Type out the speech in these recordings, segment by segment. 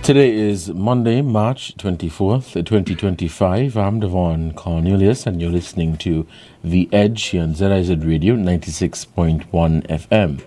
Today is Monday, March 24th, 2025. I'm Devonne Cornelius, and you're listening to The Edge here on ZIZ Radio 96.1 FM.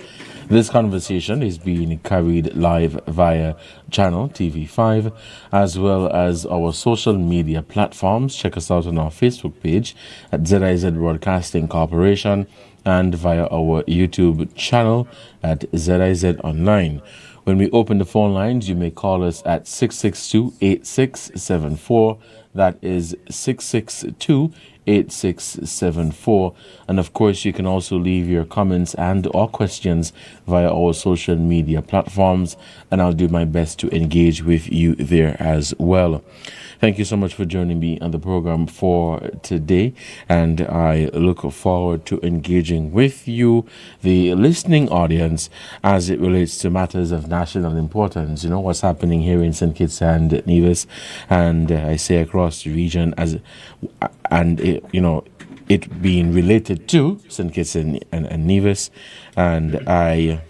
This conversation is being carried live via channel TV5, as well as our social media platforms. Check us out on our Facebook page at ZIZ Broadcasting Corporation and via our YouTube channel at ZIZ Online. When we open the phone lines, you may call us at 662-8674. That is 662-8674. And of course, you can also leave your comments and or questions via our social media platforms, and I'll do my best to engage with you there as well. Thank you so much for joining me on the program for today, and I look forward to engaging with you, the listening audience, as it relates to matters of national importance. You know, what's happening here in St. Kitts and Nevis, and I say across the region, it being related to St. Kitts and Nevis, and I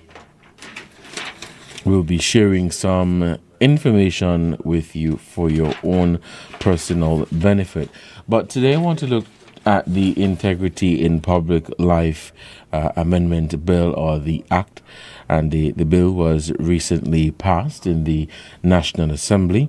will be sharing some information with you for your own personal benefit. But today I want to look at the Integrity in Public Life Amendment Bill, or the Act, and the bill was recently passed in the National Assembly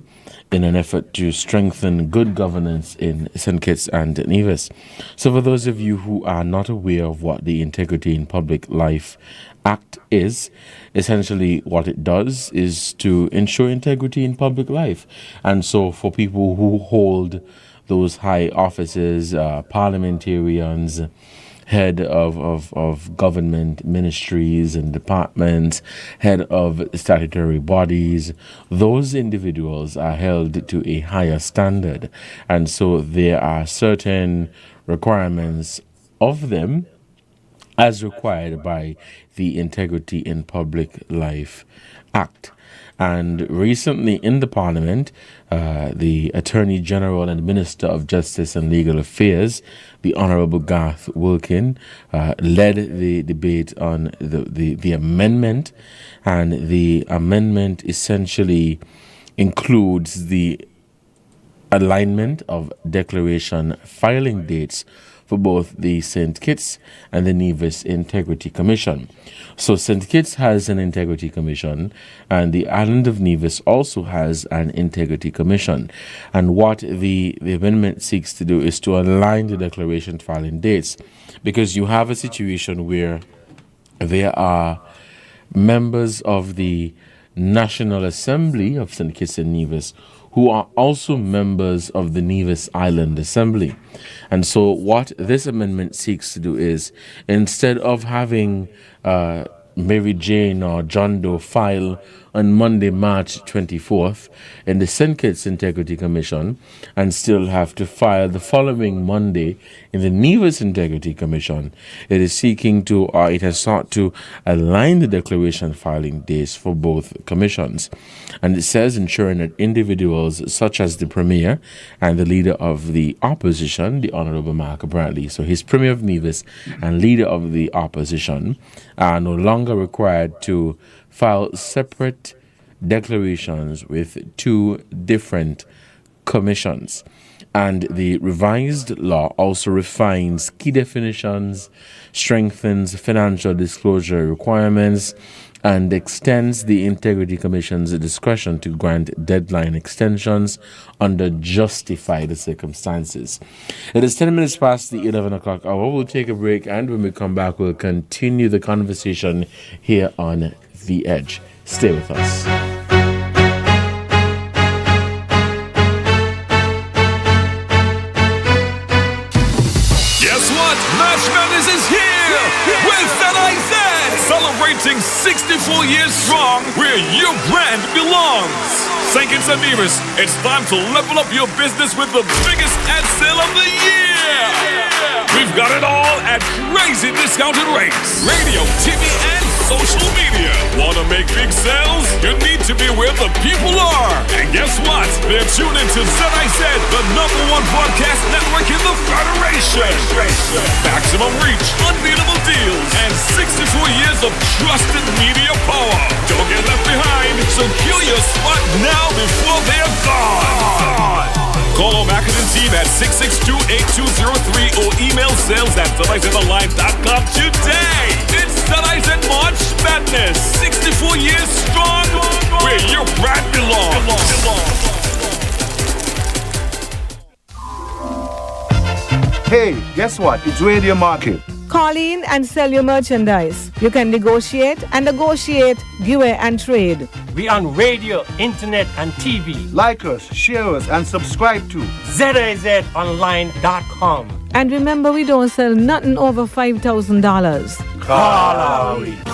in an effort to strengthen good governance in St. Kitts and Nevis. So for those of you who are not aware of what the Integrity in Public Life Act is, essentially what it does is to ensure integrity in public life. And so for people who hold those high offices, parliamentarians, head of government ministries and departments, head of statutory bodies, those individuals are held to a higher standard. And so there are certain requirements of them as required by the Integrity in Public Life Act. And recently in the Parliament, the Attorney General and Minister of Justice and Legal Affairs, the Honourable Garth Wilkin, led the debate on the amendment. And the amendment essentially includes the alignment of declaration filing dates for both the St. Kitts and the Nevis Integrity Commission. So St. Kitts has an Integrity Commission, and the island of Nevis also has an Integrity Commission. And what the amendment seeks to do is to align the declaration filing dates, because you have a situation where there are members of the National Assembly of St. Kitts and Nevis who are also members of the Nevis Island Assembly. And so what this amendment seeks to do is, instead of having Mary Jane or John Doe file on Monday, March 24th in the St. Kitts Integrity Commission and still have to file the following Monday in the Nevis Integrity Commission, it is seeking to, or it has sought to, align the declaration filing dates for both commissions. And it says ensuring that individuals such as the Premier and the Leader of the Opposition, the Honourable Mark Bradley, so he's Premier of Nevis and Leader of the Opposition, are no longer required to file separate declarations with two different commissions. And the revised law also refines key definitions, strengthens financial disclosure requirements, and extends the Integrity Commission's discretion to grant deadline extensions under justified circumstances. It is 10 minutes past the 11 o'clock hour. We'll take a break, and when we come back, we'll continue the conversation here on The Edge. Stay with us. Guess what? March Madness is here with ZIZ, celebrating 64 years strong where your brand belongs. St. Kitts and Nevis, it's time to level up your business with the biggest ad sale of the year. We've got it all at crazy discounted rates. Radio, TV, and social media. Want to make big sales? You need to be where the people are. And guess what? They're tuned into ZIZ, the #1 broadcast network in the Federation. Maximum reach, unbeatable deals, and 64 years of trusted media power. Don't get left behind. Secure your spot now before they're gone. Call our marketing team at 662-8203 or email sales@ZIZonline.com today. It's ZIZ March Madness, 64 years strong, where your brand belongs. Hey, guess what? It's Radio Market. Call in and sell your merchandise. You can negotiate, give and trade. We on radio, internet, and TV. Like us, share us, and subscribe to ZIZonline.com. And remember, we don't sell nothing over $5,000.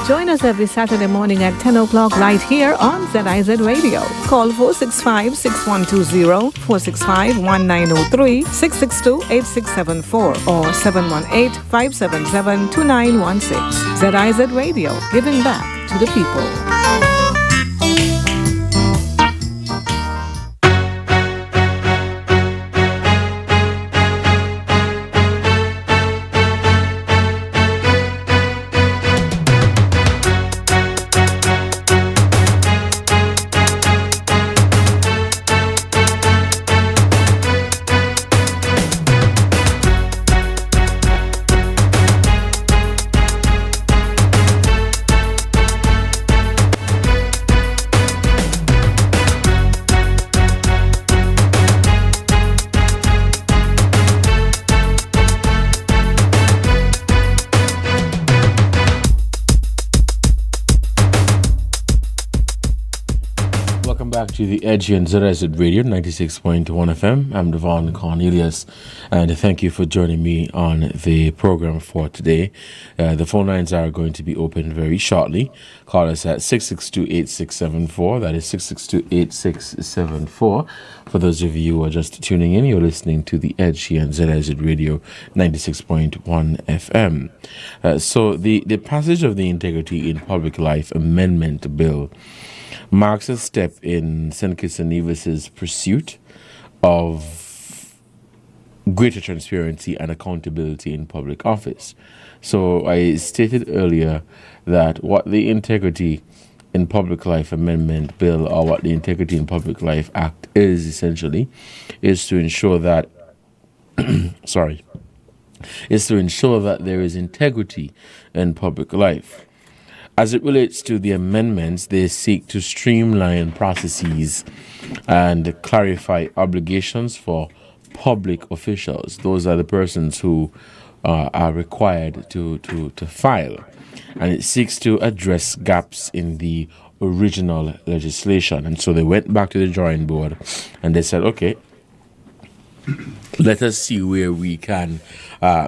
Join us every Saturday morning at 10 o'clock right here on ZIZ Radio. Call 465-6120, 465-1903, 662-8674, or 718-577-2916. ZIZ Radio, giving back to the people. Back to the Edge and ZIZ Radio 96.1 FM. I'm Devonne Cornelius, and thank you for joining me on the program for today. The phone lines are going to be open very shortly. Call us at 662-8674. That is 662-8674. For those of you who are just tuning in, you're listening to the Edge here on ZIZ Radio 96.1 FM. So the passage of the Integrity in Public Life Amendment Bill marks a step in St. Kitts and Nevis's pursuit of greater transparency and accountability in public office. So I stated earlier that what the Integrity in Public Life Amendment Bill, or what the Integrity in Public Life Act is essentially, is to ensure that there is integrity in public life. As it relates to the amendments, they seek to streamline processes and clarify obligations for public officials. Those are the persons who are required to file. And it seeks to address gaps in the original legislation. And so they went back to the drawing board and they said, okay, let us see where we can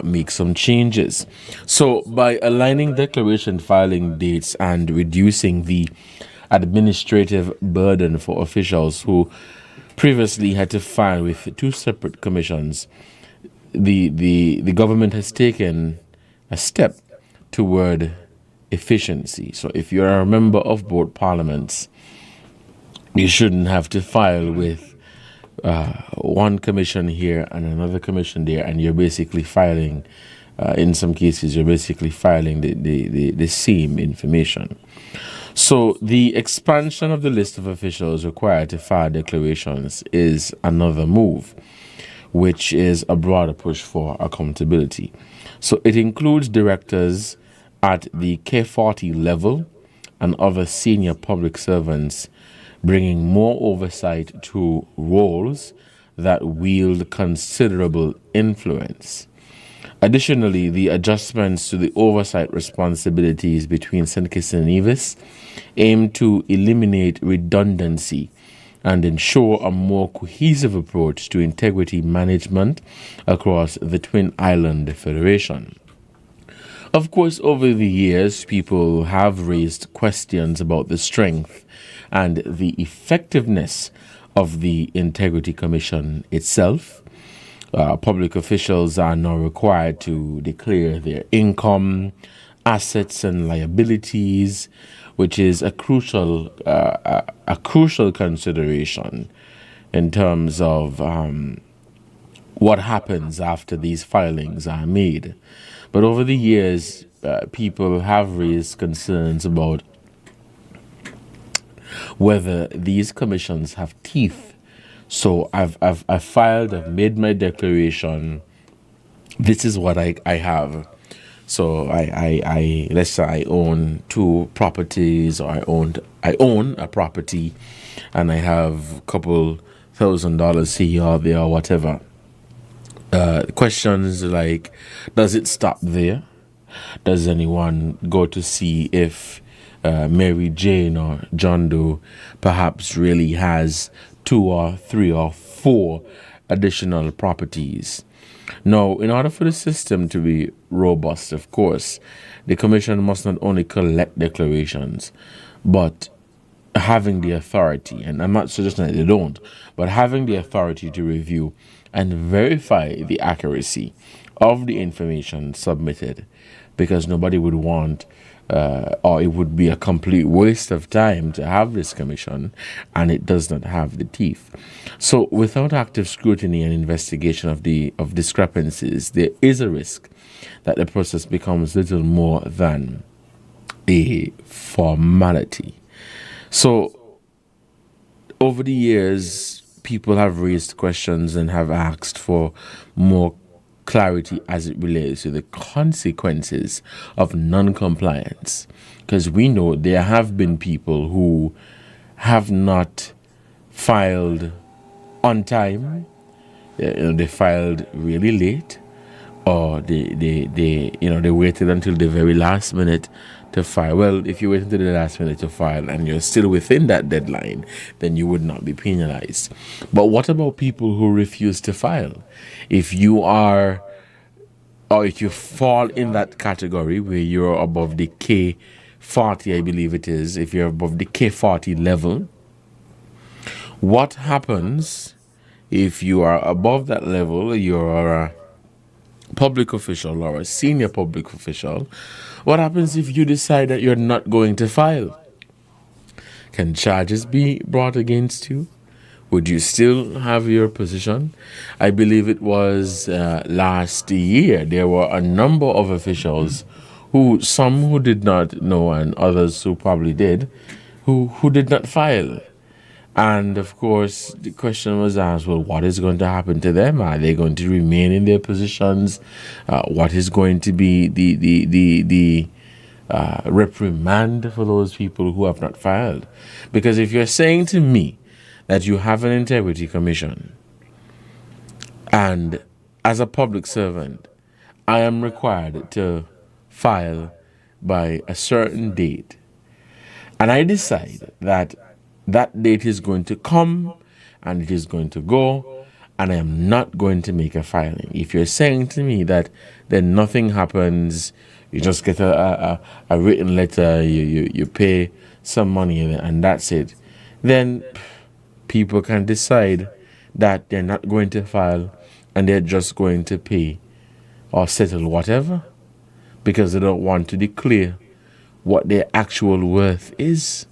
make some changes. So by aligning declaration filing dates and reducing the administrative burden for officials who previously had to file with two separate commissions, the government has taken a step toward efficiency. So if you're a member of both parliaments, you shouldn't have to file with one commission here and another commission there, and you're basically filing, in some cases, you're basically filing the same information. So the expansion of the list of officials required to file declarations is another move, which is a broader push for accountability. So it includes directors at the K40 level and other senior public servants, bringing more oversight to roles that wield considerable influence. Additionally, the adjustments to the oversight responsibilities between St. Kitts and Nevis aim to eliminate redundancy and ensure a more cohesive approach to integrity management across the Twin Island Federation. Of course, over the years, people have raised questions about the strength and the effectiveness of the Integrity Commission itself. public officials are now required to declare their income, assets, and liabilities, which is a crucial consideration in terms of what happens after these filings are made. But over the years, people have raised concerns about whether these commissions have teeth. So I've filed, I've made my declaration. This is what I have. So I let's say I own 2 properties, or I own a property, and I have a couple $1,000 here or there or whatever. Questions like, does it stop there? Does anyone go to see if Mary Jane or John Doe perhaps really has 2 or 3 or 4 additional properties? Now, in order for the system to be robust, of course, the Commission must not only collect declarations, but having the authority, and I'm not suggesting that they don't, but having the authority to review and verify the accuracy of the information submitted, because nobody would want, or it would be a complete waste of time to have this commission, and it does not have the teeth. So without active scrutiny and investigation of discrepancies, there is a risk that the process becomes little more than a formality. So over the years, people have raised questions and have asked for more clarity as it relates to the consequences of non-compliance, because we know there have been people who have not filed on time. They filed really late, or they waited until the very last minute to file. Well, if you wait until the last minute to file and you're still within that deadline, then you would not be penalized. But what about people who refuse to file? If you are, or if you fall in that category where you're above the K40, I believe it is, if you're above the K40 level, what happens if you are above that level? You're a public official or a senior public official. What happens if you decide that you're not going to file? Can charges be brought against you? Would you still have your position? I believe it was last year there were a number of officials some who did not know and others who probably did, who did not file. And of course, the question was asked, well, what is going to happen to them? Are they going to remain in their positions? What is going to be the reprimand for those people who have not filed? Because if you're saying to me that you have an integrity commission, and as a public servant, I am required to file by a certain date, and I decide that that date is going to come and it is going to go, and I am not going to make a filing. If you're saying to me that then nothing happens, you just get a written letter, you pay some money and that's it, then people can decide that they're not going to file and they're just going to pay or settle whatever because they don't want to declare what their actual worth is.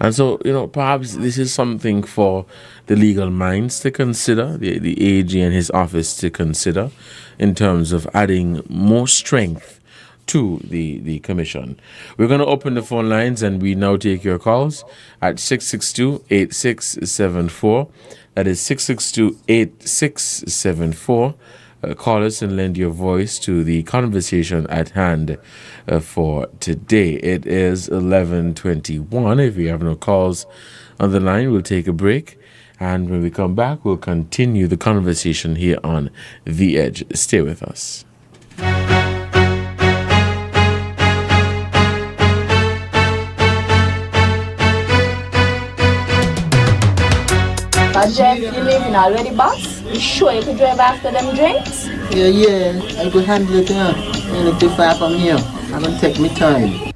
And so, perhaps this is something for the legal minds to consider, the AG and his office to consider in terms of adding more strength to the commission. We're going to open the phone lines and we now take your calls at 662-8674. That is 662-8674. Call us and lend your voice to the conversation at hand for today. It is 11:21. If we have no calls on the line, we'll take a break. And when we come back, we'll continue the conversation here on The Edge. Stay with us. Jeff, you leaving already, boss? You sure you could drive after them drinks? Yeah, I could handle it, Ain't too far from here. I'm gonna take my time.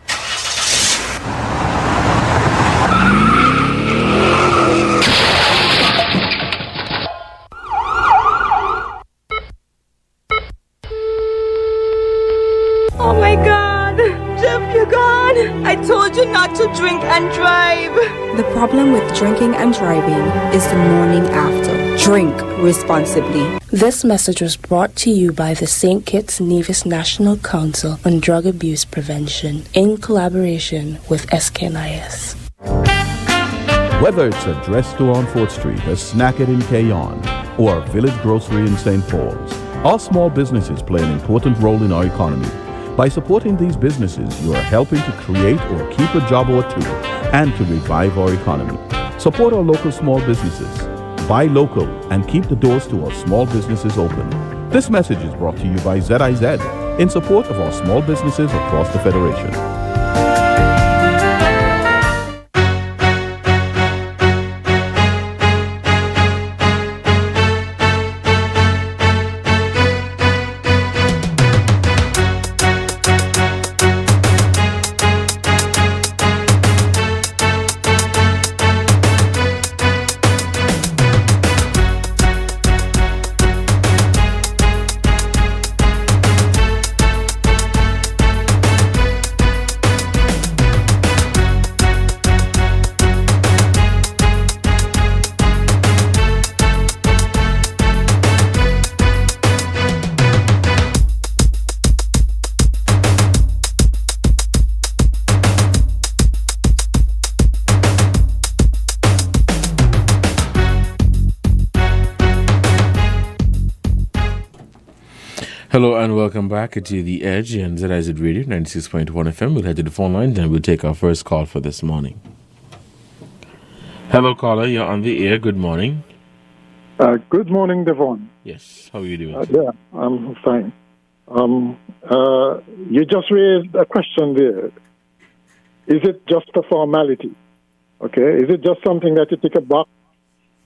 You're gone. I told you not to drink and drive. The problem with drinking and driving is the morning after. Drink responsibly. This message was brought to you by the St. Kitts Nevis National Council on Drug Abuse Prevention in collaboration with SKNIS. Whether it's a dress store on 4th Street, a snacket in Cayon, or a village grocery in St. Paul's, our small businesses play an important role in our economy. By supporting these businesses, you are helping to create or keep a job or two and to revive our economy. Support our local small businesses. Buy local and keep the doors to our small businesses open. This message is brought to you by ZIZ in support of our small businesses across the Federation. Hello and welcome back to The Edge and ZIZ Radio 96.1 FM. We'll head to the phone lines and we'll take our first call for this morning. Hello, caller. You're on the air. Good morning. Good morning, Devonne. Yes. How are you doing? Yeah, I'm fine. You just raised a question there. Is it just a formality? Okay. Is it just something that you tick a box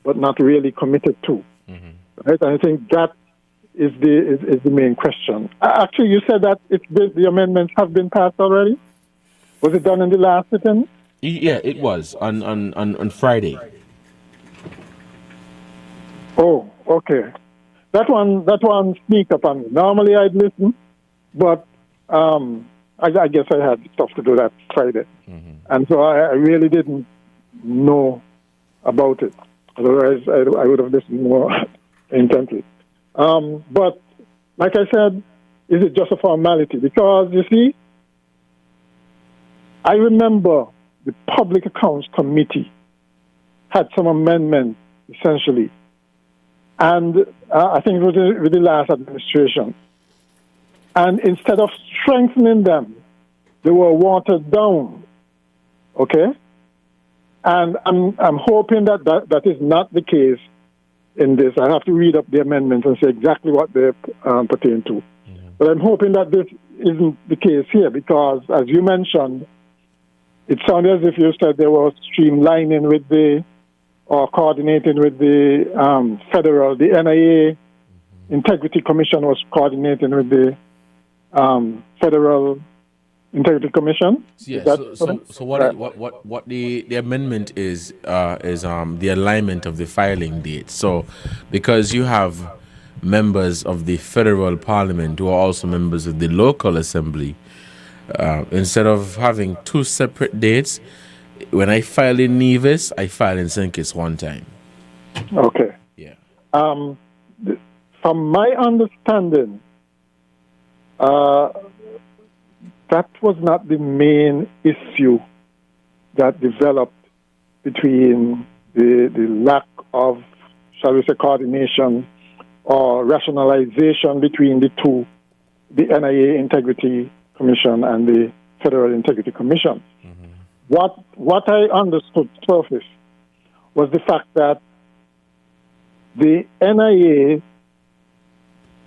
but not really committed to? Mm-hmm. Right? And I think that is the main question. Actually, you said that the amendments have been passed already. Was it done in the last sitting? Yeah, it was on Friday. Oh, okay. That one sneaked up on me. Normally I'd listen, but I guess I had stuff to do that Friday, and so I really didn't know about it. Otherwise, I would have listened more intently. But like I said, is it just a formality? Because, you see, I remember the Public Accounts Committee had some amendments, essentially. And I think it was with the last administration. And instead of strengthening them, they were watered down. Okay? And I'm hoping that is not the case in this. I have to read up the amendments and say exactly what they pertain to. Yeah. But I'm hoping that this isn't the case here because, as you mentioned, it sounded as if you said they were streamlining or coordinating with the federal, the NIA Integrity Commission was coordinating with the Federal Integrity Commission. Yeah. So what the amendment is the alignment of the filing date. So because you have members of the federal parliament who are also members of the local assembly, instead of having two separate dates, when I file in Nevis, I file in St. Kitts one time. Okay. Yeah. From my understanding, that was not the main issue that developed between the lack of, shall we say, coordination or rationalization between the two, the NIA Integrity Commission and the Federal Integrity Commission. Mm-hmm. What I understood surface was the fact that the NIA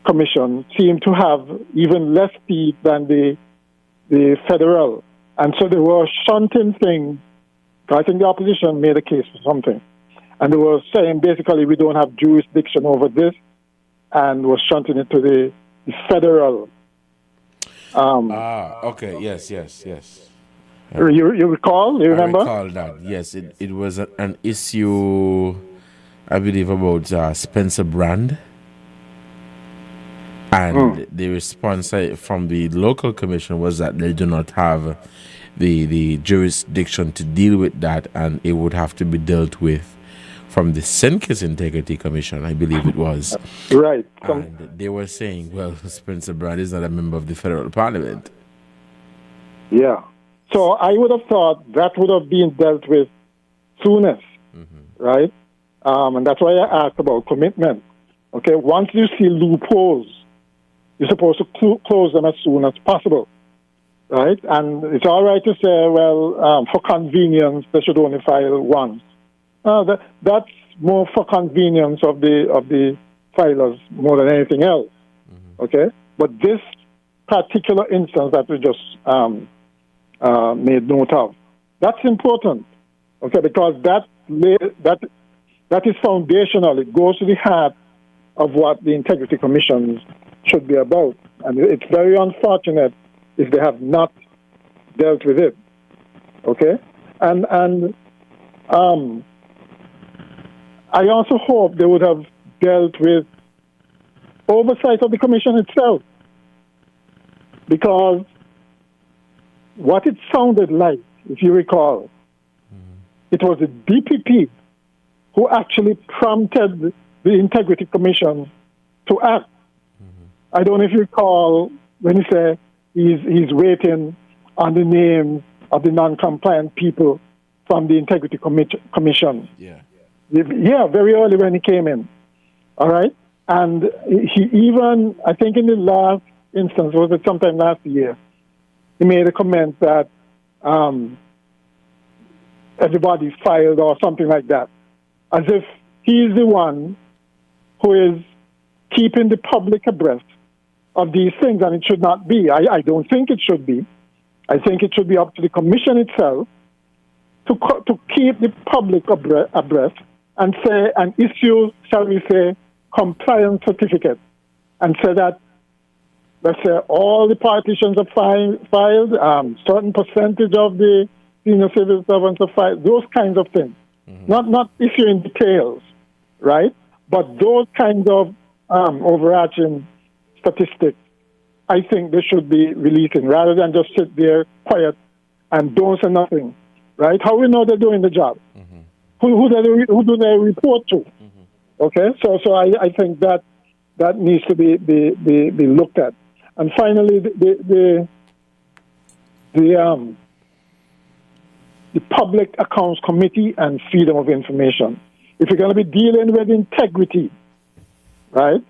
Commission seemed to have even less teeth than the federal. And so they were shunting things. I think the opposition made a case for something. And they were saying basically we don't have jurisdiction over this and was shunting it to the federal. Okay, yes. You recall? You remember? I recall that, yes. It was an issue, I believe, about Spencer Brand. And the response from the local commission was that they do not have the jurisdiction to deal with that, and it would have to be dealt with from the St. Kitts Integrity Commission, I believe it was. Right. And they were saying, well, Spencer Brand is not a member of the federal parliament. Yeah. So I would have thought that would have been dealt with soonest, right? And that's why I asked about commitment. Okay, once you see loopholes, you're supposed to close them as soon as possible, right? And it's all right to say, well, for convenience, they should only file once. That's more for convenience of the filers more than anything else, okay? But this particular instance that we just made note of, that's important, okay? Because that is foundational. It goes to the heart of what the Integrity Commissions should be about. And it's very unfortunate if they have not dealt with it, okay? And I also hope they would have dealt with oversight of the commission itself, because what it sounded like, if you recall, it was the DPP who actually prompted the Integrity Commission to act. I don't know if you recall when he said he's waiting on the name of the non-compliant people from the Integrity Commission. Yeah, very early when he came in. All right? And he even, I think in the last instance, was it sometime last year, he made a comment that everybody filed or something like that, as if he's the one who is keeping the public abreast of these things, and it should not be. I don't think it should be. I think it should be up to the commission itself to keep the public abreast and say, and issue, shall we say, compliance certificate, and say that, let's say, all the partitions are filed, certain percentage of the senior civil servants are filed, those kinds of things. Not issuing details, right? But those kinds of overarching statistics, I think they should be releasing, rather than just sit there quiet and don't say nothing, right? How we know they're doing the job? Who do they report to? Okay, so I think that needs to be looked at. And finally, the Public Accounts Committee and Freedom of Information. If you're going to be dealing with integrity, right,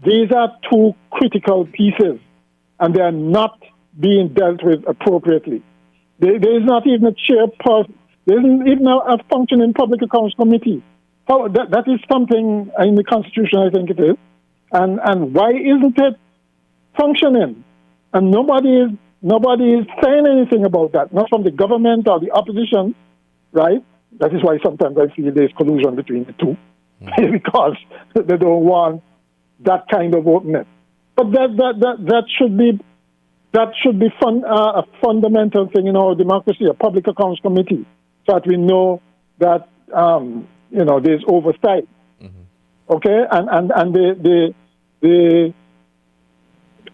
these are two critical pieces, and they are not being dealt with appropriately. There is not even a chairperson. There isn't even a functioning Public Accounts Committee. That is something in the Constitution, I think it is. And why isn't it functioning? And nobody is saying anything about that, not from the government or the opposition, right? That is why sometimes I feel there's collusion between the two, because they don't want that kind of openness. But that should be a fundamental thing in our democracy, a Public Accounts Committee, so that we know that there's oversight. Okay, and the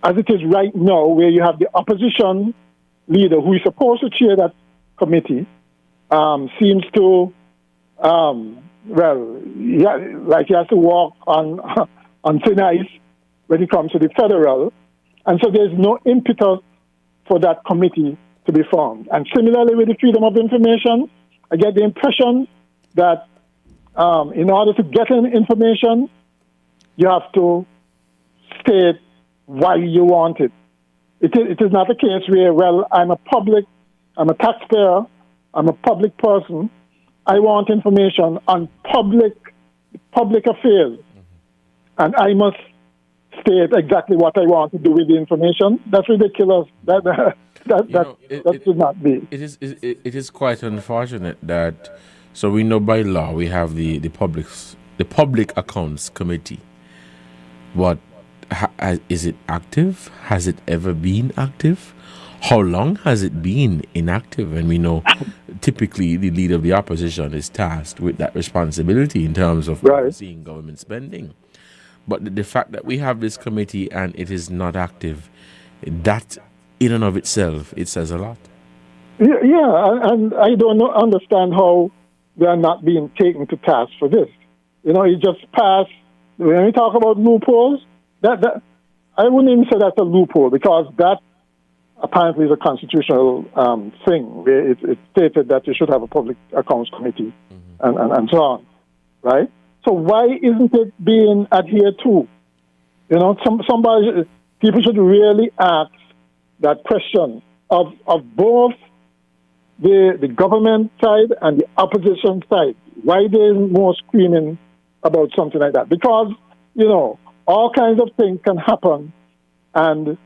as it is right now, where you have the opposition leader who is supposed to chair that committee, seems to like he has to walk on thin ice when it comes to the federal, and so there's no impetus for that committee to be formed. And similarly with the Freedom of Information, I get the impression that in order to get information, you have to state why you want it. It is not a case where, well, I'm a taxpayer, I'm a public person, I want information on public affairs, and I must state exactly what I want to do with the information. That's ridiculous. That should not be. It is quite unfortunate that. So we know by law we have the Public Accounts Committee, but is it active? Has it ever been active? How long has it been inactive? And we know typically the leader of the opposition is tasked with that responsibility in terms of overseeing government spending. But the fact that we have this committee and it is not active, that in and of itself, it says a lot. Yeah, and I don't understand how they are not being taken to task for this. It just passed. When we talk about loopholes, that I wouldn't even say that's a loophole, because that apparently is a constitutional thing where it's stated that you should have a public accounts committee and so on, right? So why isn't it being adhered to? People should really ask that question of both the government side and the opposition side. Why there's more screaming about something like that? Because, all kinds of things can happen, and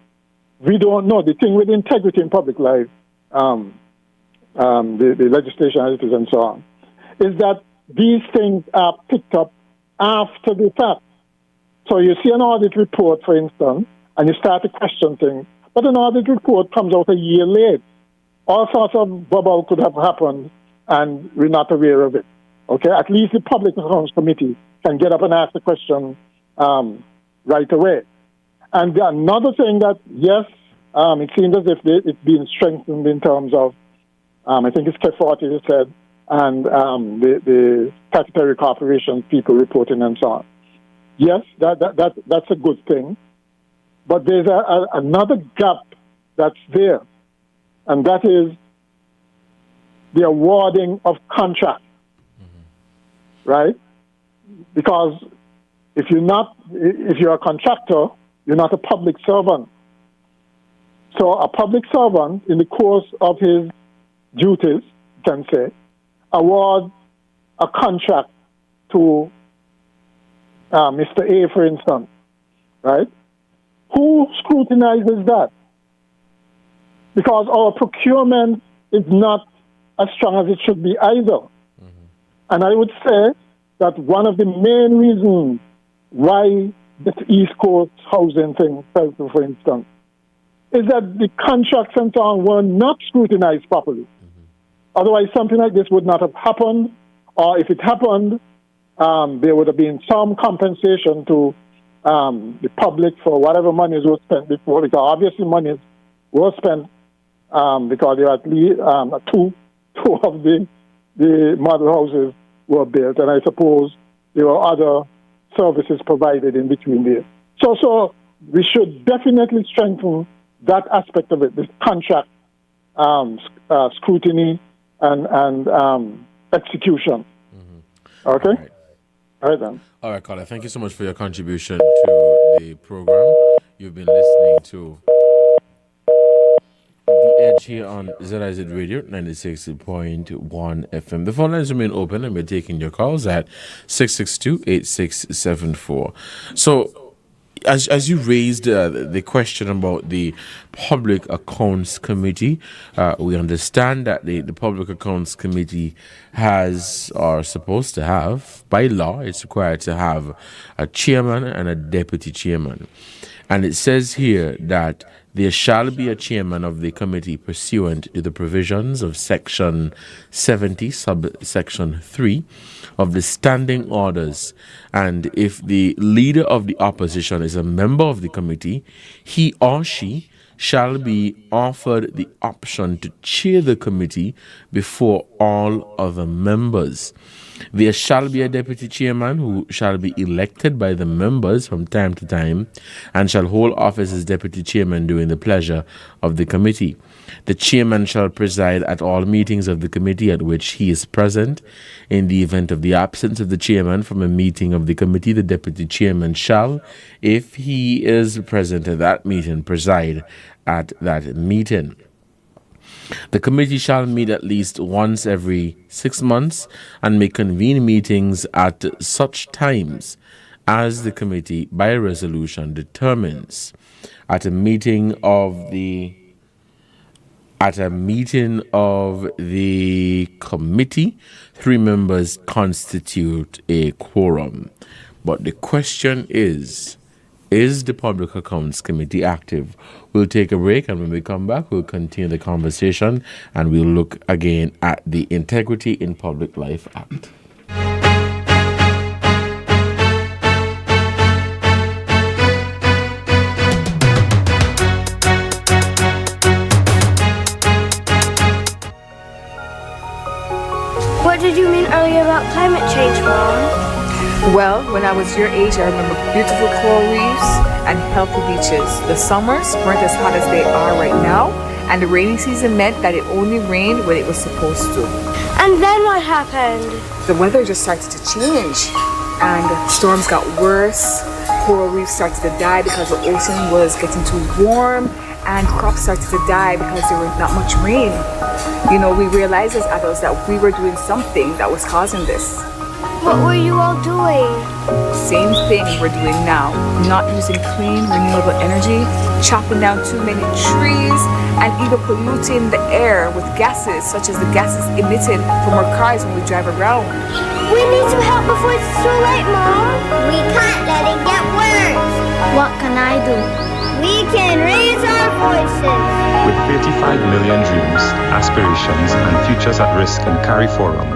we don't know. The thing with integrity in public life, the legislation as it is and so on, is that these things are picked up after the fact. So you see an audit report, for instance, and you start to question things, but an audit report comes out a year late. All sorts of bubble could have happened, and we're not aware of it. Okay, at least the Public Accounts Committee can get up and ask the question right away. And another thing that, yes, it seems as if it's being strengthened in terms of, I think it's K40 who said, and the statutory corporation people reporting and so on. Yes, that's a good thing. But there's another gap that's there, and that is the awarding of contracts, right? Because if you're a contractor, you're not a public servant. So a public servant, in the course of his duties, you can say, award a contract to Mr. A, for instance, right? Who scrutinizes that? Because our procurement is not as strong as it should be either. And I would say that one of the main reasons why this East Coast housing thing fell through, for instance, is that the contracts and so on were not scrutinized properly. Otherwise, something like this would not have happened, or if it happened, there would have been some compensation to the public for whatever monies were spent before, because obviously monies were spent because there are at least two of the model houses were built, and I suppose there were other services provided in between there. So we should definitely strengthen that aspect of it, this contract scrutiny and execution. Okay? All right, then. All right, Carla, thank you so much for your contribution to the program. You've been listening to The Edge here on ZIZ Radio 96.1 FM. The phone lines remain open, and we're taking your calls at 662-8674. So, as you raised the question about the Public Accounts Committee, we understand that the Public Accounts Committee has, or supposed to have, by law, it's required to have a chairman and a deputy chairman. And it says here that there shall be a chairman of the committee pursuant to the provisions of Section 70, subsection 3 of the Standing Orders. And if the leader of the opposition is a member of the committee, he or she shall be offered the option to chair the committee before all other members. There shall be a deputy chairman who shall be elected by the members from time to time and shall hold office as deputy chairman during the pleasure of the committee. The chairman shall preside at all meetings of the committee at which he is present. In the event of the absence of the chairman from a meeting of the committee, the deputy chairman shall, if he is present at that meeting, preside at that meeting. The committee shall meet at least once every 6 months and may convene meetings at such times as the committee by resolution determines. At a meeting of the committee, 3 members constitute a quorum. But the question is the Public Accounts Committee active? We'll take a break, and when we come back, we'll continue the conversation, and we'll look again at the Integrity in Public Life Act. What did you mean earlier about climate change, Mom? Well, when I was your age, I remember beautiful coral reefs and healthy beaches. The summers weren't as hot as they are right now, and the rainy season meant that it only rained when it was supposed to. And then what happened? The weather just started to change, and storms got worse. Coral reefs started to die because the ocean was getting too warm, and crops started to die because there was not much rain. You know, we realized as adults that we were doing something that was causing this. What were you all doing? Same thing we're doing now. Not using clean, renewable energy, chopping down too many trees, and even polluting the air with gases such as the gases emitted from our cars when we drive around. We need to help before it's too late, Mom. We can't let it get worse. What can I do? We can raise our voices. With 35 million dreams, aspirations, and futures at risk in Cari Forum,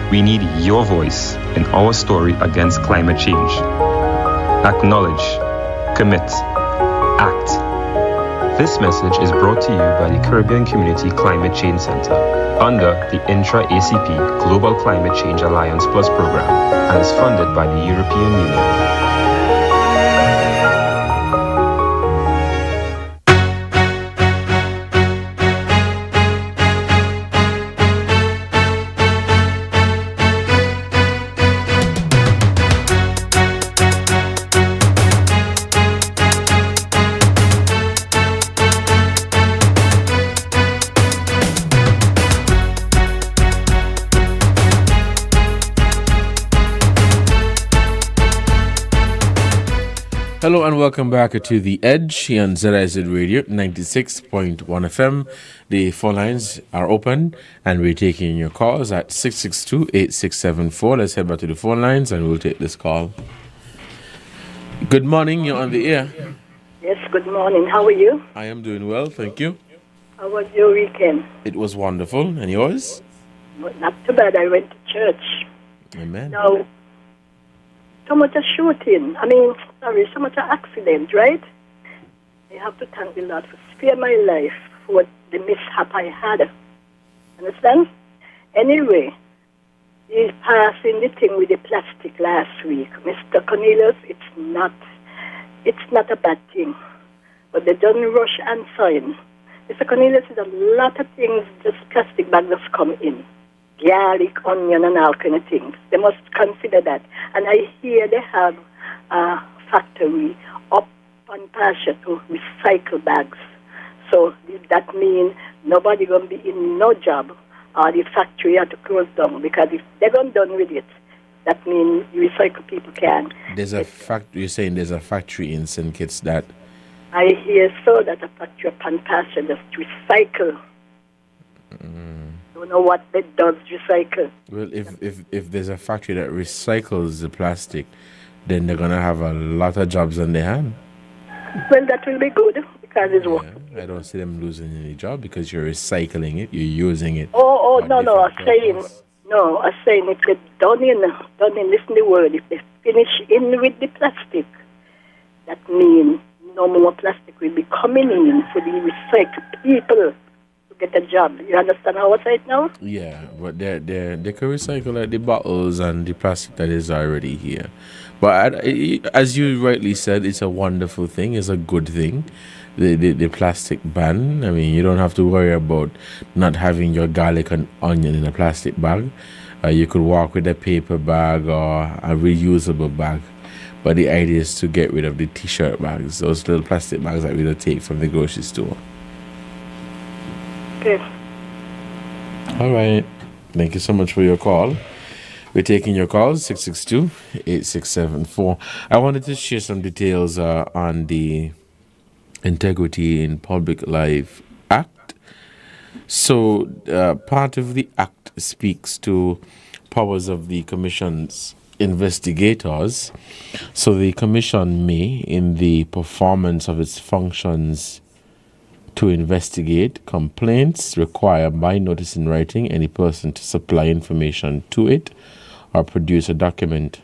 we need your voice in our story against climate change. Acknowledge, commit, act. This message is brought to you by the Caribbean Community Climate Change Center under the Intra-ACP Global Climate Change Alliance Plus program and is funded by the European Union. Hello and welcome back to The Edge here on ZIZ Radio 96.1 FM. The phone lines are open and we're taking your calls at 662-8674. Let's head back to the phone lines and we'll take this call. Good morning, you're on the air. Yes, good morning. How are you? I am doing well, thank you. How was your weekend? It was wonderful. And yours? Not too bad. I went to church. Amen. Now, so much a shooting. So much a accident, right? I have to thank the Lord for sparing my life for the mishap I had. Understand? Anyway, he's passing the thing with the plastic last week. Mr. Cornelius, it's not a bad thing. But they don't rush and sign. Mr. Cornelius, is a lot of things, just plastic bags just come in. Garlic, onion, and all kind of things. They must consider that. And I hear they have a factory up on pasture to recycle bags. So that means nobody going to be in no job, or the factory had to close down, because if they're going done with it, that means recycle people can. You're saying there's a factory in St. Kitts that... I hear so that a factory up on pasture just recycle. Don't know what that does recycle. Well, if there's a factory that recycles the plastic, then they're going to have a lot of jobs on their hand. Well, that will be good, because it's work. I don't see them losing any job because you're recycling it, you're using it. No, I'm saying if they're done in, listen to the word, if they finish in with the plastic, that means no more plastic will be coming in for the recycled people. Get a job. You understand how I say it now? Yeah, but they can recycle like the bottles and the plastic that is already here. But as you rightly said, it's a wonderful thing. It's a good thing. The plastic ban. I mean, you don't have to worry about not having your garlic and onion in a plastic bag. You could walk with a paper bag or a reusable bag. But the idea is to get rid of the T-shirt bags, those little plastic bags that we don't take from the grocery store. Okay. All right. Thank you so much for your call. We're taking your calls, 662-8674. I wanted to share some details on the Integrity in Public Life Act. So part of the Act speaks to powers of the Commission's investigators. So the Commission may, in the performance of its functions to investigate complaints, require by notice in writing any person to supply information to it or produce a document.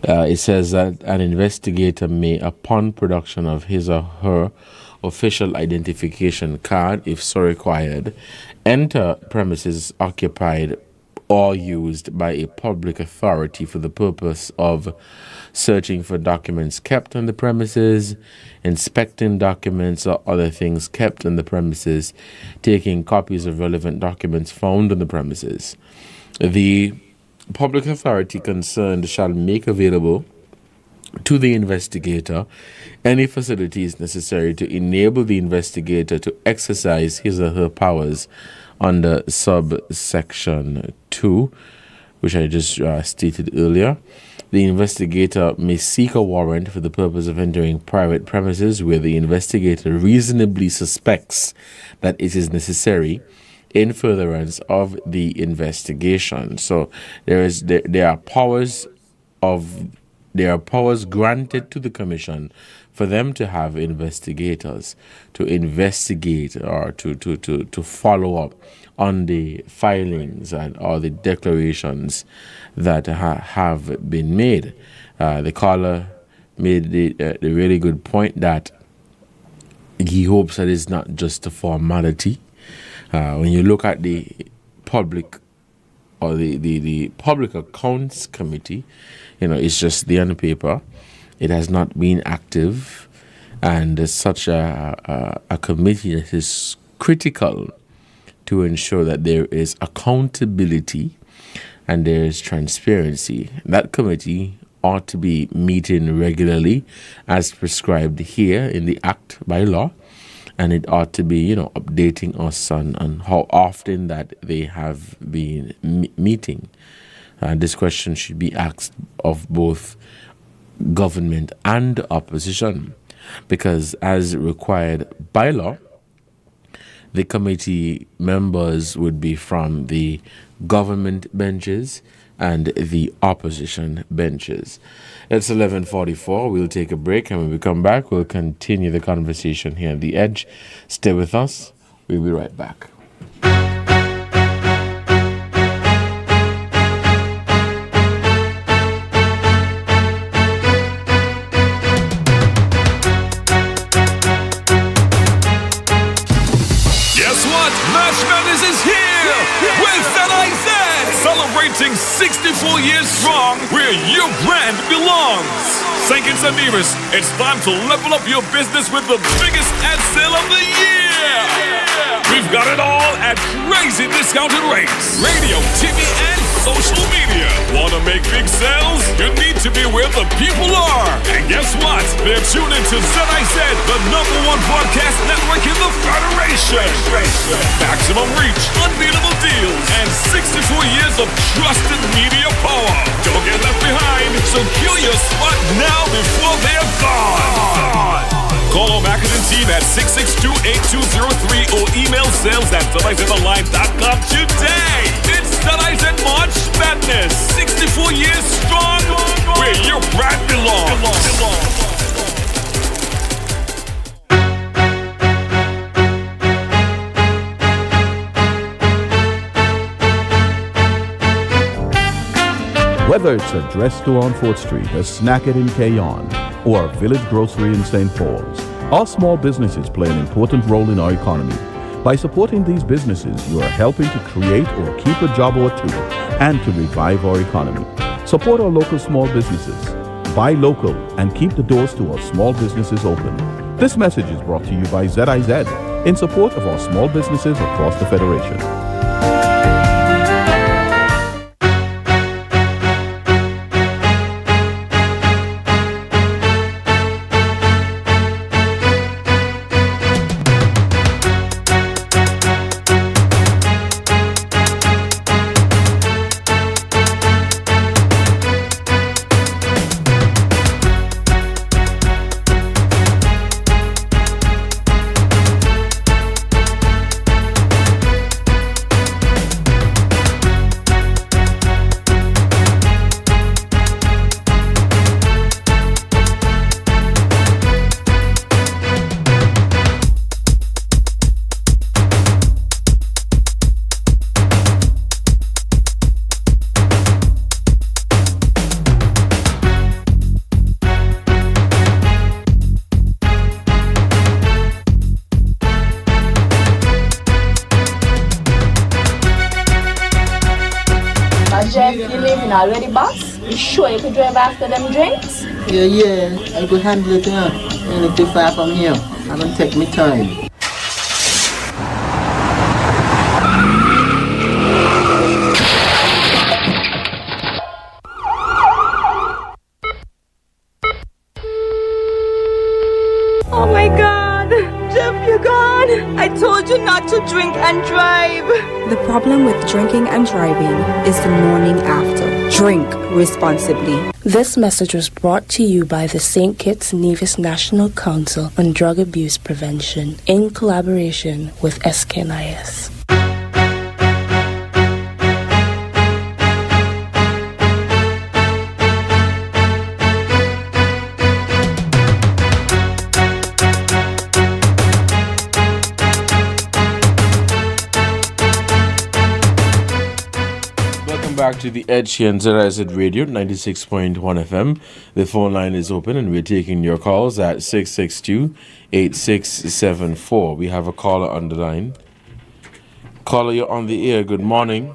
It says that an investigator may, upon production of his or her official identification card, if so required, enter premises occupied or used by a public authority for the purpose of searching for documents kept on the premises, inspecting documents or other things kept on the premises, taking copies of relevant documents found on the premises. The public authority concerned shall make available to the investigator any facilities necessary to enable the investigator to exercise his or her powers under subsection 2, which I just stated earlier. The investigator may seek a warrant for the purpose of entering private premises where the investigator reasonably suspects that it is necessary in furtherance of the investigation. So there are powers granted to the commission for them to have investigators to investigate or to follow up on the filings and or the declarations that have been made. The caller made the really good point that he hopes that it's not just a formality. When you look at the public or the Public Accounts Committee, it's just there on paper. It has not been active, and such a committee that is critical to ensure that there is accountability and there is transparency. That committee ought to be meeting regularly as prescribed here in the Act by law, and it ought to be, updating us on how often that they have been meeting. This question should be asked of both government and opposition, because as required by law, the committee members would be from the government benches and the opposition benches. It's 11:44. We'll take a break, and when we come back, we'll continue the conversation here on The Edge. Stay with us. We'll be right back. Celebrating 64 years strong, where your brand belongs. St. Kitts and Nevis, it's time to level up your business with the biggest ad sale of the year. We've got it all at crazy discounted rates. Radio, TV, and social media. Want to make big sales? You need to be where the people are. And guess what? They're tuned into ZIZ, the #1 broadcast network in the Federation. Maximum reach, unbeatable deals, and 64 years of trusted media power. Don't get left behind. Secure your spot now before they're gone. Call our marketing team at 662-8203 or email sales@ZIZonline.com today. It's ZIZ March Madness. 64 years strong, where your brand belongs. Whether it's a dress store on 4th Street, a snacket in Keyon, or a village grocery in St. Paul's, our small businesses play an important role in our economy. By supporting these businesses, you are helping to create or keep a job or two and to revive our economy. Support our local small businesses. Buy local and keep the doors to our small businesses open. This message is brought to you by ZIZ in support of our small businesses across the Federation. in already, boss? You sure you could drive after them drinks? Yeah, I could handle it, Ain't it too far from here. I'm gonna take my time. Oh my God! Jeff, you're gone! I told you not to drink and drive! The problem with drinking and driving is the morning after. Drink responsibly. This message was brought to you by the St. Kitts Nevis National Council on Drug Abuse Prevention in collaboration with SKNIS. Back to the Ed Sheehan ZIZ Radio 96.1 FM. The phone line is open and we're taking your calls at 662-8674. We have a caller on the line. Caller, you're on the air. Good morning.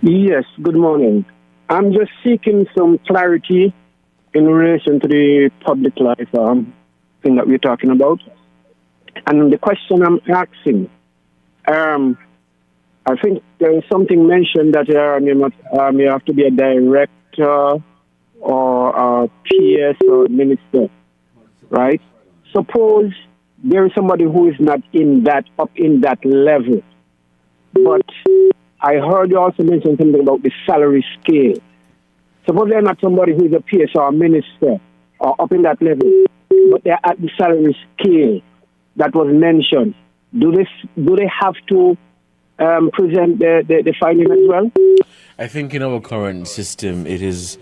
Yes, good morning. I'm just seeking some clarity in relation to the public life thing that we're talking about. And the question I'm asking, I think there is something mentioned that you have to be a director or a PS or minister, right? Suppose there is somebody who is not up in that level. But I heard you also mention something about the salary scale. Suppose they're not somebody who is a PS or a minister or up in that level, but they're at the salary scale that was mentioned. Do they have to present the finding as well? I think in our current system, it is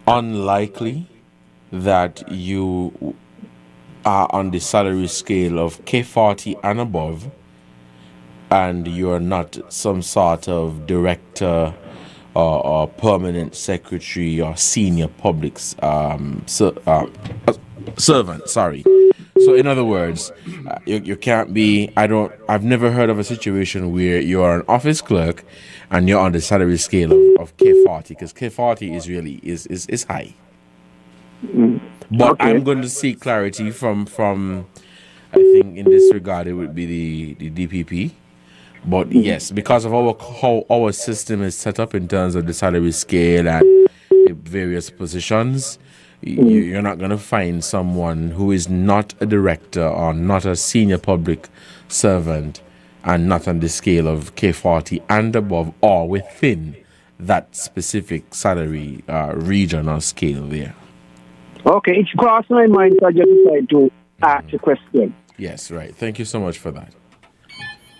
unlikely that you are on the salary scale of K40 and above, and you are not some sort of director or permanent secretary or senior public servant. Sorry. So in other words, you can't be. I've never heard of a situation where you are an office clerk and you're on the salary scale of K40, because K40 is really is high. But okay. I'm going to seek clarity from I think in this regard it would be the DPP. But yes, because of how our system is set up in terms of the salary scale and the various positions, you're not going to find someone who is not a director or not a senior public servant and not on the scale of K40 and above or within that specific salary region or scale there. Okay, it's crossed my mind, so I just decided to ask a question. Yes, right. Thank you so much for that.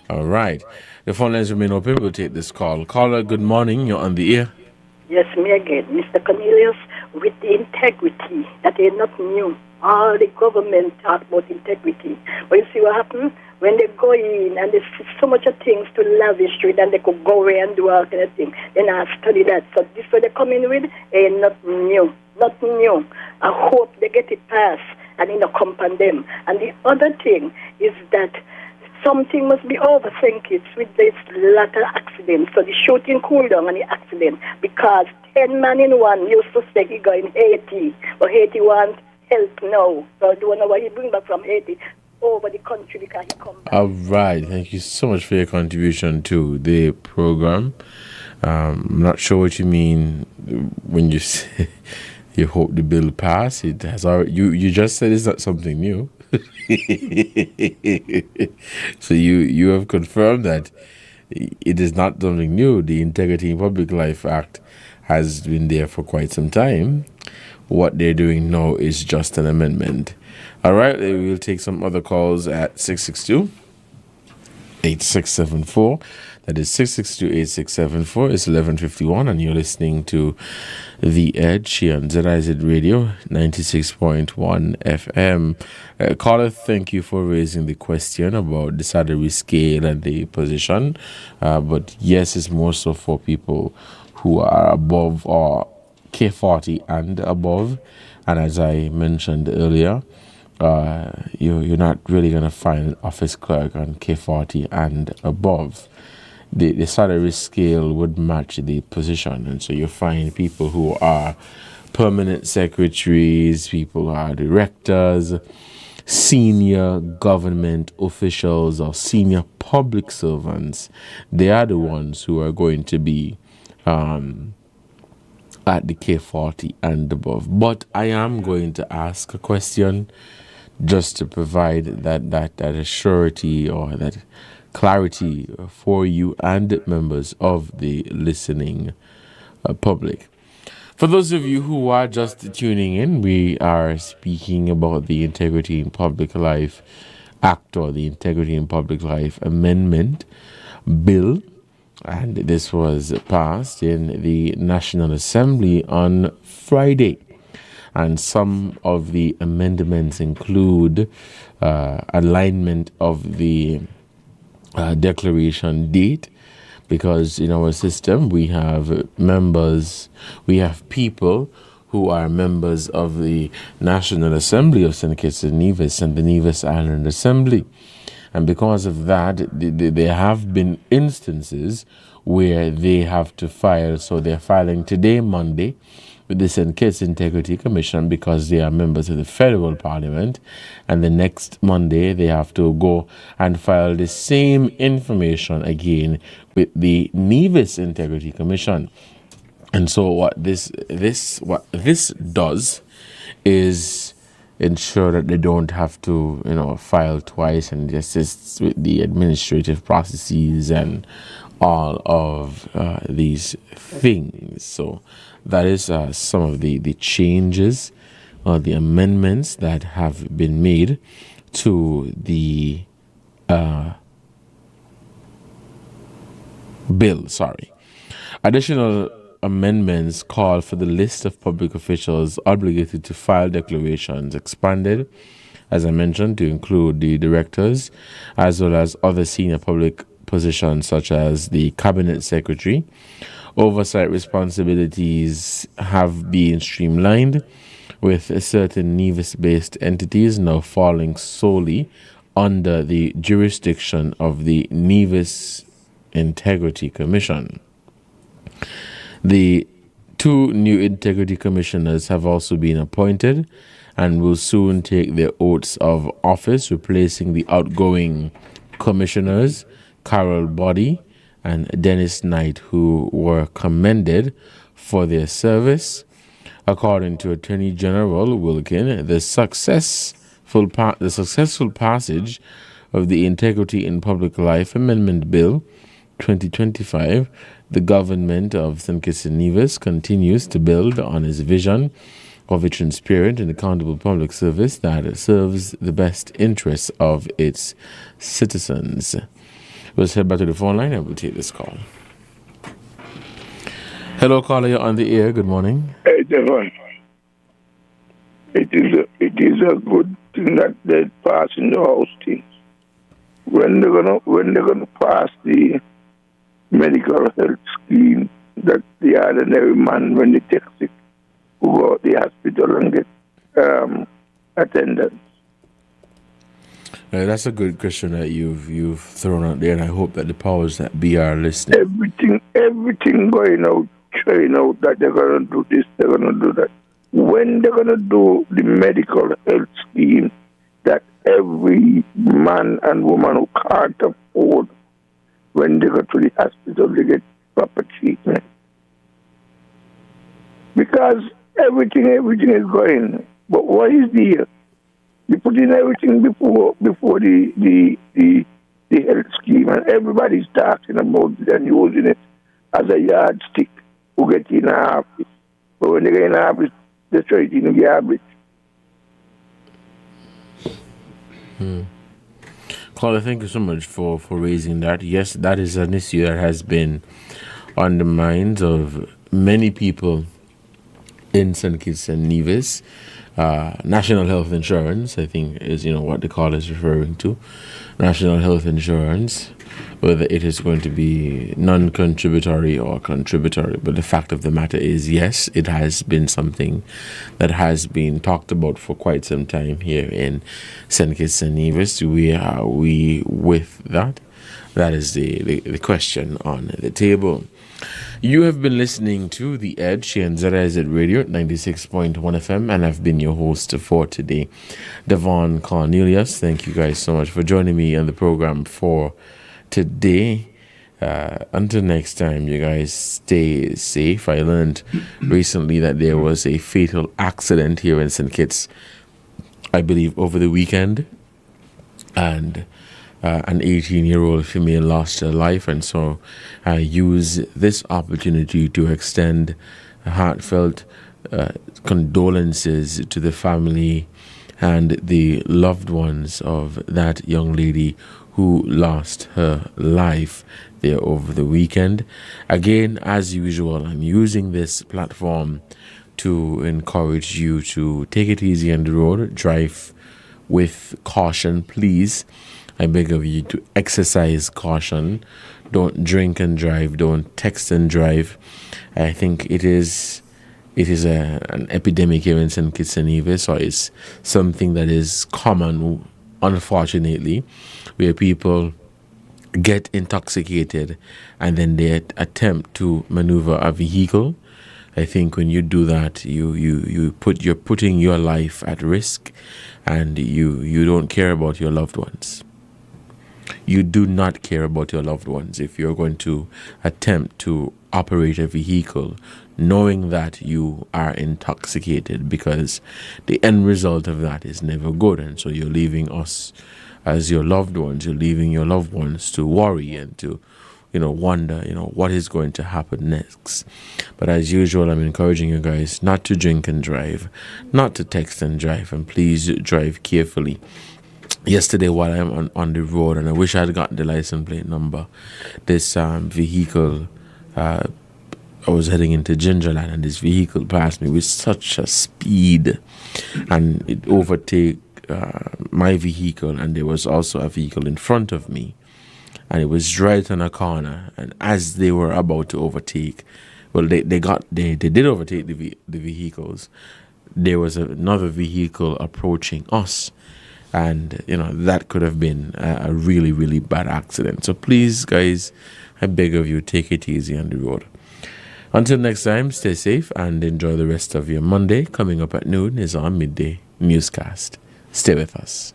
All right. The phone lines remain open. We'll take this call. Caller, good morning. You're on the air. Yes, me again. Mr. Cornelius, with the integrity that is not new. All the government talk about integrity. But you see what happens? When they go in and there's so much of things to lavish with, and they could go away and do all kind of things, then I study that. So this what they come in with ain't not new. Not new. I hope they get it passed and it not come upon them. And the other thing is that something must be over St. Kitts with this lot of accidents. So the shooting cooled down and the accident, because 10 men in one used to say he go in Haiti, but Haiti wants help now. So I don't know why he bring back from Haiti over the country because he come back. All right. Thank you so much for your contribution to the program. I'm not sure what you mean when you say you hope the bill pass. It has already, you just said it's not something new. So you have confirmed that it is not something new. The Integrity in Public Life Act has been there for quite some time. What they're doing now is just an amendment. All right, we'll take some other calls at 662-8674. That is 662-8674. It's 11:51, and you're listening to The Edge here on ZIZ Radio 96.1 FM. Caller, thank you for raising the question about the salary scale and the position. But yes, it's more so for people who are above or K40 and above. And as I mentioned earlier, you're not really going to find an office clerk on K40 and above. the salary scale would match the position. And so you find people who are permanent secretaries, people who are directors, senior government officials, or senior public servants. They are the ones who are going to be at the K40 and above. But I am going to ask a question just to provide that surety or that clarity for you and members of the listening public. For those of you who are just tuning in, we are speaking about the Integrity in Public Life Act, or the Integrity in Public Life Amendment Bill. And this was passed in the National Assembly on Friday. And some of the amendments include alignment of the declaration date, because in our system we have people who are members of the National Assembly of St. Kitts and Nevis and the Nevis Island Assembly. And because of that, there have been instances where they have to file. So they're filing today, Monday, with the St. Kitts Integrity Commission because they are members of the federal parliament. And the next Monday, they have to go and file the same information again with the Nevis Integrity Commission. And so what this does is ensure that they don't have to, file twice, and assist with the administrative processes and all of these things. So that is some of the changes or the amendments that have been made to the bill. Additional amendments call for the list of public officials obligated to file declarations expanded, as I mentioned, to include the directors as well as other senior public positions such as the cabinet secretary. Oversight responsibilities have been streamlined, with certain Nevis-based entities now falling solely under the jurisdiction of the Nevis Integrity Commission. The 2 new integrity commissioners have also been appointed and will soon take their oaths of office, replacing the outgoing commissioners, Carol Boddy and Dennis Knight, who were commended for their service. According to Attorney General Wilkin, the successful passage of the Integrity in Public Life Amendment Bill 2025, the government of St. Kitts and Nevis continues to build on its vision of a transparent and accountable public service that serves the best interests of its citizens. Let's head back to the phone line and we'll take this call. Hello, caller, you're on the air. Good morning. Hey, Devonne. It is a good thing that they're passing the House thing. When they're gonna pass the medical health scheme that the ordinary man, when they take sick, who go to the hospital and get attendance? That's a good question that you've thrown out there, and I hope that the powers that be are listening. Everything going out, showing out that they're gonna do this, they're gonna do that. When they're gonna do the medical health scheme that every man and woman who can't afford, when they go to the hospital, they get proper treatment. Because everything is going. But what is there? You put in everything before the health scheme, and everybody's talking about it and using it as a yardstick to get in a office. But when they get in a office, they throw it in the garbage. Caller, thank you so much for raising that. Yes, that is an issue that has been on the minds of many people in St. Kitts and Nevis. National health insurance, I think, is what the call is referring to. National health insurance, whether it is going to be non-contributory or contributory. But the fact of the matter is, yes, it has been something that has been talked about for quite some time here in St. Kitts and Nevis. We with that. That is the question on the table. You have been listening to The Edge here on ZIZ Radio 96.1 FM, and I've been your host for today, Devonne Cornelius. Thank you guys so much for joining me on the program for today. Until next time, you guys stay safe. I learned recently that there was a fatal accident here in St. Kitts, I believe over the weekend, and an 18-year-old female lost her life, and so I use this opportunity to extend heartfelt condolences to the family and the loved ones of that young lady who lost her life there over the weekend. Again, as usual, I'm using this platform to encourage you to take it easy on the road, drive with caution, please. I beg of you to exercise caution. Don't drink and drive. Don't text and drive. I think it is an epidemic here in St. Kitts and Nevis, or it's something that is common, unfortunately, where people get intoxicated and then they attempt to maneuver a vehicle. I think when you do that, you're putting your life at risk, and you don't care about your loved ones. You do not care about your loved ones if you're going to attempt to operate a vehicle knowing that you are intoxicated, because the end result of that is never good. And so you're leaving us as your loved ones, you're leaving your loved ones to worry and to wonder, what is going to happen next. But as usual, I'm encouraging you guys not to drink and drive, not to text and drive, and please drive carefully. Yesterday, while I'm on the road, and I wish I had gotten the license plate number, this vehicle, I was heading into Gingerland, and this vehicle passed me with such a speed, and it overtook my vehicle, and there was also a vehicle in front of me, and it was right on a corner. And as they were about to overtake, well, they did overtake the vehicles. There was another vehicle approaching us, and that could have been a really, really bad accident. So please, guys, I beg of you, take it easy on the road. Until next time, stay safe and enjoy the rest of your Monday. Coming up at noon is our midday newscast. Stay with us.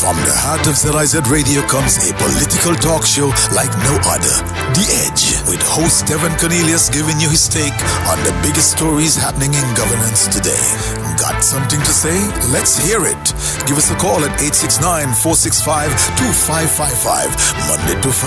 From the heart of ZIZ Radio comes a political talk show like no other. The Edge, with host Devonne Cornelius giving you his take on the biggest stories happening in governance today. Got something to say? Let's hear it. Give us a call at 869-465-2555, Monday to Friday.